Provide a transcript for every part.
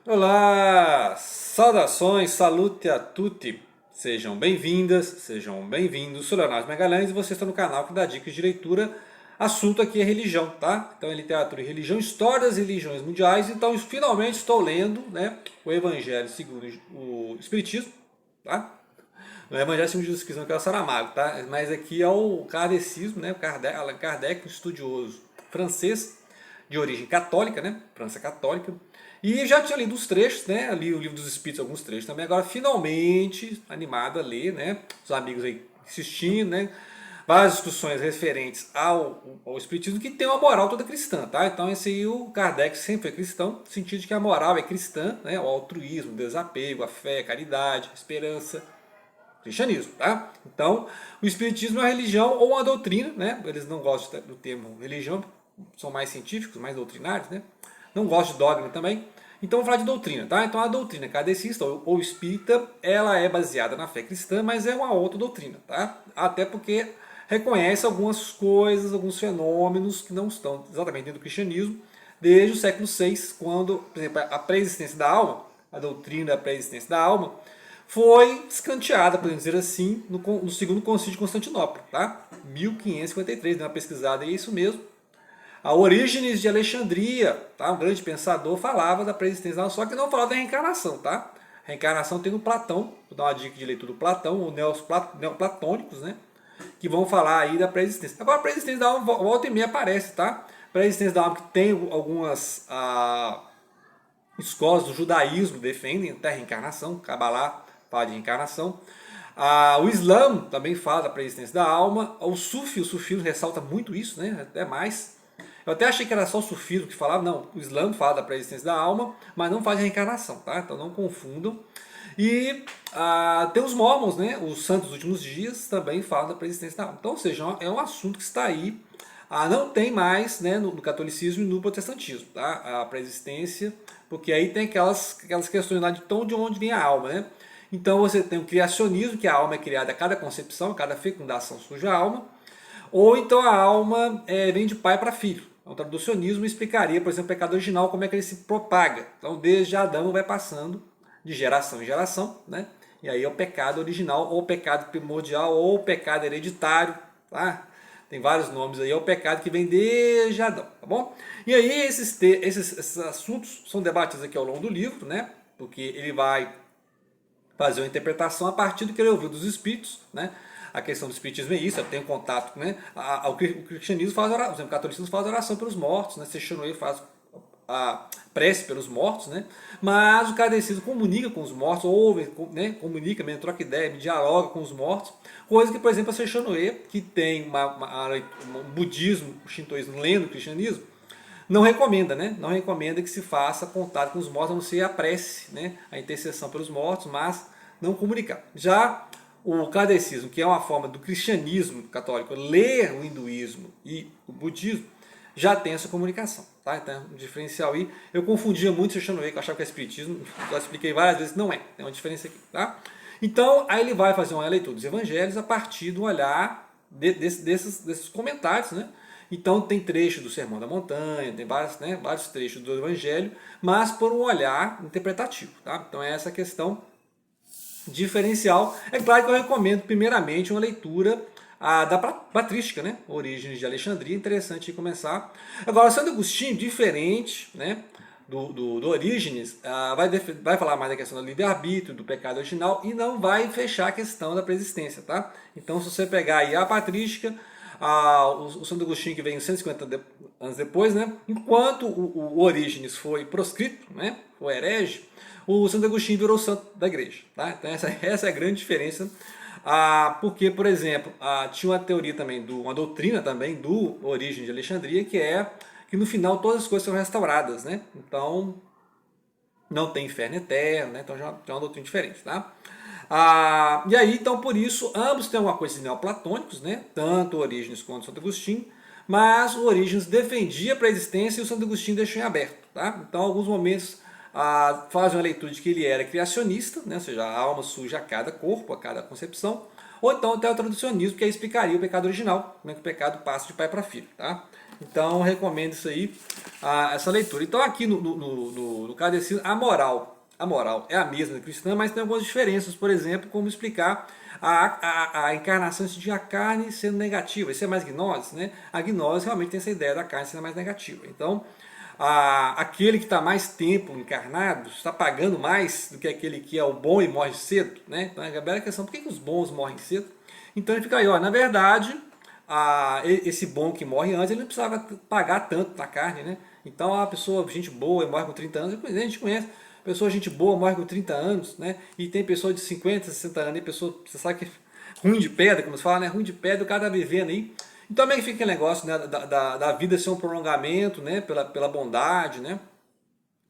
Olá, saudações, salute a tutti. Sejam bem-vindas, sejam bem-vindos. Sou Leonardo Magalhães e você está no canal que dá dicas de leitura. Assunto aqui é religião, tá? Então é literatura e religião, história das religiões mundiais. Então finalmente estou lendo, né, o Evangelho segundo o Espiritismo, tá? O Evangelho segundo Jesus Cristo, não que é o Saramago, tá? Mas aqui é o kardecismo, né? Allan Kardec, um estudioso francês de origem católica, né? França católica. E já tinha lido os trechos, né? Li o Livro dos Espíritos, alguns trechos também. Agora, finalmente, animado a ler, né? Os amigos aí insistindo, né? Várias discussões referentes ao Espiritismo que tem uma moral toda cristã, tá? Então, esse aí, o Kardec sempre foi cristão, no sentido de que a moral é cristã, né? O altruísmo, o desapego, a fé, a caridade, a esperança, cristianismo, tá? Então, o Espiritismo é uma religião ou uma doutrina, né? Eles não gostam do termo religião, são mais científicos, mais doutrinários, né? Não gostam de dogma também. Então, vamos falar de doutrina, tá? Então, a doutrina kardecista ou espírita, ela é baseada na fé cristã, mas é uma outra doutrina, tá? Até porque reconhece algumas coisas, alguns fenômenos que não estão exatamente dentro do cristianismo, desde o século VI, quando, por exemplo, a pré-existência da alma, a doutrina da pré-existência da alma, foi escanteada, podemos dizer assim, no segundo concílio de Constantinopla, tá? 1553, deu uma pesquisada, e é isso mesmo. A Orígenes de Alexandria, tá? Um grande pensador, falava da pré-existência da alma, só que não falava da reencarnação, tá? Reencarnação tem no Platão, vou dar uma dica de leitura do Platão, os neoplatônicos, né? Que vão falar aí da pré-existência. Agora, a pré-existência da alma, volta e meia aparece, tá? Pré-existência da alma que tem algumas escolas do judaísmo defendem até a reencarnação, Kabbalah fala de reencarnação. O Islã também fala da pré-existência da alma. O sufismo ressalta muito isso, né? Até mais. Eu até achei que era só o sufismo que falava, não, o Islã fala da pré-existência da alma, mas não faz a reencarnação, tá? Então não confundam. E tem os mormons, né? Os santos dos últimos dias também falam da pré-existência da alma. Então, ou seja, é um assunto que está aí. Não tem mais, né, no catolicismo e no protestantismo, tá? A pré-existência, porque aí tem aquelas questões lá de onde vem a alma, né? Então você tem o criacionismo, que a alma é criada a cada concepção, a cada fecundação surge a alma. Ou então a alma vem de pai para filho. O traducionismo explicaria, por exemplo, o pecado original, como é que ele se propaga. Então, desde Adão vai passando de geração em geração, né? E aí é o pecado original, ou o pecado primordial, ou o pecado hereditário, tá? Tem vários nomes aí, é o pecado que vem desde Adão, tá bom? E aí esses assuntos são debatidos aqui ao longo do livro, né? Porque ele vai fazer uma interpretação a partir do que ele ouviu dos espíritos, né? A questão do espiritismo é isso, eu tenho contato, né? O cristianismo faz oração, por exemplo, o catolicismo faz oração pelos mortos, né? Seixonoye faz a prece pelos mortos, né? Mas o kardecismo comunica com os mortos, ouve, né? Comunica, mesmo, troca ideia, dialoga com os mortos, coisa que, por exemplo, a Seixonoye, que tem um budismo, o shintoísmo lendo o cristianismo, não recomenda, né? Não recomenda que se faça contato com os mortos, a não ser a prece, né? A intercessão pelos mortos, mas não comunicar. Já o kardecismo, que é uma forma do cristianismo católico ler o hinduísmo e o budismo, já tem essa comunicação, tá? Então, um diferencial aí. Eu confundia muito Seixonoye, que eu achava que é espiritismo, já expliquei várias vezes, não é. Tem uma diferença aqui, tá? Então, aí ele vai fazer uma leitura dos evangelhos a partir do olhar desses comentários, né? Então tem trecho do Sermão da Montanha, tem vários trechos do Evangelho, mas por um olhar interpretativo, tá? Então é essa questão diferencial. É claro que eu recomendo primeiramente uma leitura da patrística, né? Orígenes de Alexandria, interessante de começar. Agora, Santo Agostinho, diferente, né? Do Orígenes, vai falar mais da questão do livre-arbítrio, do pecado original, e não vai fechar a questão da preexistência, tá? Então, se você pegar aí a patrística, o Santo Agostinho, que veio 150 anos depois, né? Enquanto o Orígenes foi proscrito, né? Foi herege, o Santo Agostinho virou santo da igreja, tá? Então essa é a grande diferença. Porque, por exemplo, tinha uma teoria também, uma doutrina também do Orígenes de Alexandria, que é que no final todas as coisas são restauradas, né? Então não tem inferno eterno, né? Então já é uma doutrina diferente, tá? E aí, então, por isso, ambos têm alguma coisa de neoplatônicos, né? Tanto Orígenes quanto Santo Agostinho, mas o Orígenes defendia a pré-existência e o Santo Agostinho deixou em aberto, tá? Então, em alguns momentos, fazem uma leitura de que ele era criacionista, né? Ou seja, a alma surge a cada corpo, a cada concepção, ou então até o traducionismo, que aí explicaria o pecado original, como é que o pecado passa de pai para filho. Tá? Então recomendo isso aí, essa leitura. Então aqui no Catecismo, a moral é a mesma cristã, mas tem algumas diferenças, por exemplo, como explicar a encarnação de a carne sendo negativa. Isso é mais gnose, né? A gnose realmente tem essa ideia da carne sendo mais negativa. Então, aquele que está mais tempo encarnado está pagando mais do que aquele que é o bom e morre cedo, né? Então é a bela questão, por que os bons morrem cedo? Então ele fica aí, ó, na verdade, esse bom que morre antes, ele não precisava pagar tanto na carne, né? Então a pessoa, gente boa, morre com 30 anos, a gente conhece, pessoa, gente boa, morre com 30 anos, né? E tem pessoa de 50, 60 anos, e pessoa, você sabe que ruim de pedra, como se fala, né? Ruim de pedra, o cara tá vivendo aí. Então como é que fica aquele negócio, né? Da vida ser um prolongamento, né? Pela bondade, né?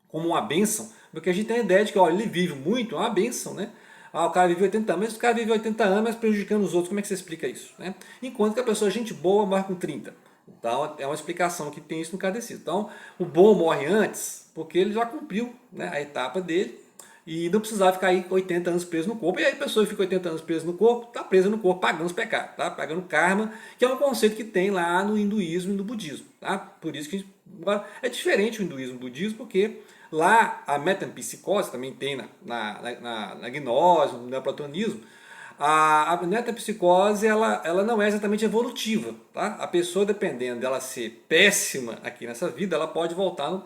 Como uma bênção. Porque a gente tem a ideia de que, olha, ele vive muito, é uma bênção, né? O cara vive 80 anos, mas o cara vive 80 anos, mas prejudicando os outros, como é que você explica isso? Né? Enquanto que a pessoa, gente boa, morre com 30. Então é uma explicação que tem isso no catecismo. Então o bom morre antes, porque ele já cumpriu, né, a etapa dele e não precisava ficar aí 80 anos preso no corpo. E aí a pessoa que fica 80 anos preso no corpo, está presa no corpo pagando os pecados, tá? Pagando karma, que é um conceito que tem lá no hinduísmo e no budismo. Tá? Por isso que é diferente o hinduísmo e o budismo, porque lá a metempsicose também tem na gnose, no neoplatonismo. A metapsicose ela não é exatamente evolutiva. Tá? A pessoa, dependendo dela ser péssima aqui nessa vida, ela pode voltar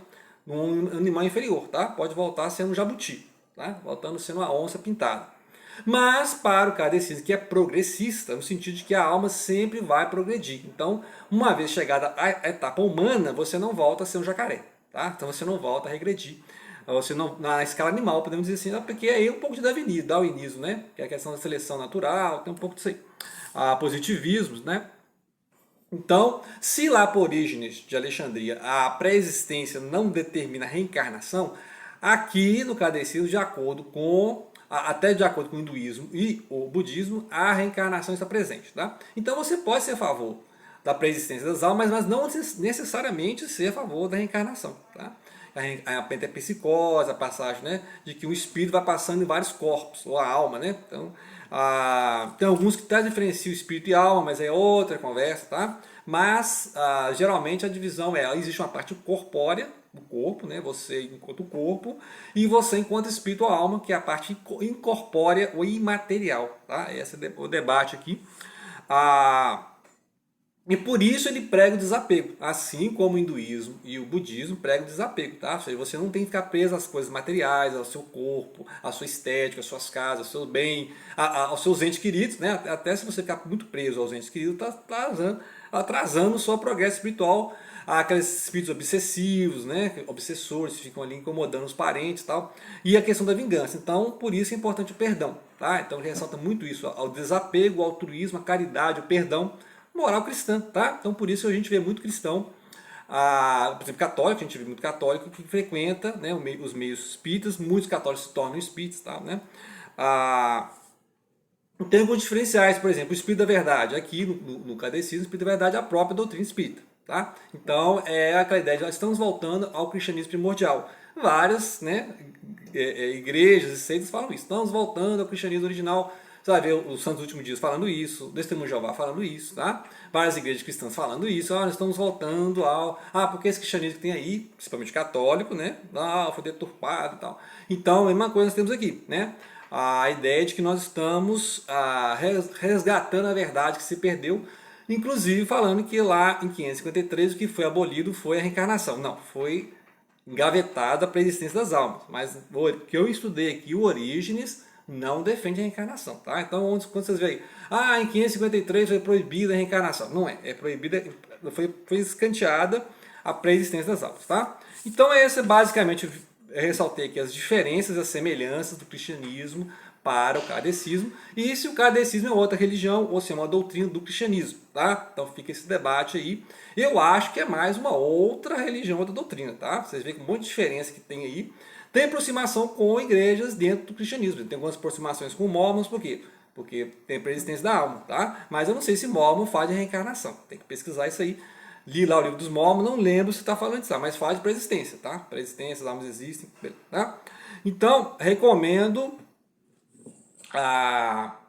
num animal inferior. Tá? Pode voltar sendo um jabuti, tá? Voltando sendo uma onça pintada. Mas para o catecismo, que é progressista, no sentido de que a alma sempre vai progredir. Então, uma vez chegada à etapa humana, você não volta a ser um jacaré. Tá? Então você não volta a regredir. Você não, na escala animal, podemos dizer assim, porque aí é um pouco de darwinismo, né? Que é a questão da seleção natural, tem um pouco disso aí. Positivismos, né? Então, se lá por Orígenes de Alexandria a pré-existência não determina a reencarnação, aqui no catecismo, de acordo com, até de acordo com o hinduísmo e o budismo, a reencarnação está presente. Tá? Então você pode ser a favor da pré-existência das almas, mas não necessariamente ser a favor da reencarnação. Tá? A pentapsicose, a passagem, né, de que o espírito vai passando em vários corpos, ou a alma, né? Então, tem alguns que até diferenciam espírito e alma, mas é outra conversa, tá? Mas geralmente a divisão existe uma parte corpórea, o corpo, né? Você enquanto corpo, e você enquanto espírito ou alma, que é a parte incorpórea ou imaterial, tá? Esse é o debate aqui. E por isso ele prega o desapego, assim como o hinduísmo e o budismo pregam o desapego, tá? Ou seja, você não tem que ficar preso às coisas materiais, ao seu corpo, à sua estética, às suas casas, ao seu bem, aos seus entes queridos, né? Até se você ficar muito preso aos entes queridos, está atrasando o seu progresso espiritual. Há aqueles espíritos obsessivos, né? Obsessores, que ficam ali incomodando os parentes e tal. E a questão da vingança. Então, por isso é importante o perdão, tá? Então ele ressalta muito isso, ao desapego, ao altruísmo, à caridade, ao perdão, moral cristã, tá? Então por isso a gente vê muito cristão, por exemplo, católico, a gente vê muito católico que frequenta, né, os meios espíritas, muitos católicos se tornam espíritas, tá, né? Tem alguns diferenciais, por exemplo, o Espírito da Verdade, aqui no Catecismo, o Espírito da Verdade é a própria doutrina espírita, tá? Então é aquela ideia de nós estamos voltando ao cristianismo primordial. Várias, né, igrejas e seitas falam isso, estamos voltando ao cristianismo original. Você vai ver os Santos Últimos Dias falando isso, o Testemunho de Jeová falando isso, tá? Várias igrejas cristãs falando isso, nós estamos voltando ao... porque esse cristianismo que tem aí, principalmente católico, né? Foi deturpado e tal. Então, a mesma coisa nós temos aqui, né? A ideia de que nós estamos resgatando a verdade que se perdeu, inclusive falando que lá em 553 o que foi abolido foi a reencarnação. Não, foi engavetada a pré-existência das almas. Mas o que eu estudei aqui, o Orígenes, não defende a reencarnação, tá? Então, quando vocês veem, em 553 foi proibida a reencarnação. Não é, é proibida, foi escanteada a pré-existência das almas, tá? Então, esse basicamente, eu ressaltei aqui as diferenças e as semelhanças do cristianismo para o kardecismo, e se o kardecismo é outra religião, ou se é uma doutrina do cristianismo, tá? Então fica esse debate aí. Eu acho que é mais uma outra religião, outra doutrina, tá? Vocês veem que um monte de diferença que tem aí. Tem aproximação com igrejas dentro do cristianismo. Tem algumas aproximações com mormons, por quê? Porque tem a preexistência da alma, tá? Mas eu não sei se mormon fala de reencarnação. Tem que pesquisar isso aí. Li lá o livro dos mormons, não lembro se está falando disso, mas fala de preexistência, tá? Preexistência, as almas existem, tá? Então, recomendo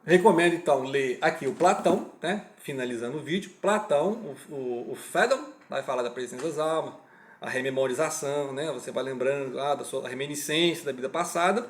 Recomendo então ler aqui o Platão, né? Finalizando o vídeo. Platão, o Phaedon, vai falar da presença das almas, a rememorização, né? Você vai lembrando da sua reminiscência da vida passada.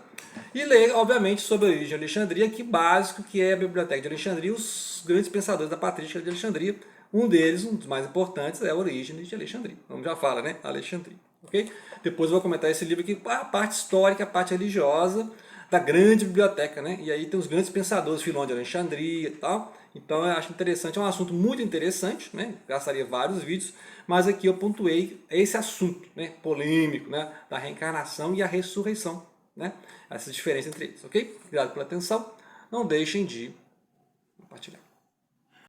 E ler, obviamente, sobre a origem de Alexandria, que básico que é a Biblioteca de Alexandria, os grandes pensadores da patrística de Alexandria. Um deles, um dos mais importantes, é a origem de Alexandria. Como já fala, né? Alexandria. Ok? Depois eu vou comentar esse livro aqui, a parte histórica, a parte religiosa da grande biblioteca, né? E aí tem os grandes pensadores, Filão de Alexandria e tal. Então eu acho interessante, é um assunto muito interessante, né? Gastaria vários vídeos, mas aqui eu pontuei esse assunto, né? Polêmico, né? Da reencarnação e a ressurreição, né? Essa diferença entre eles, ok? Obrigado pela atenção. Não deixem de compartilhar.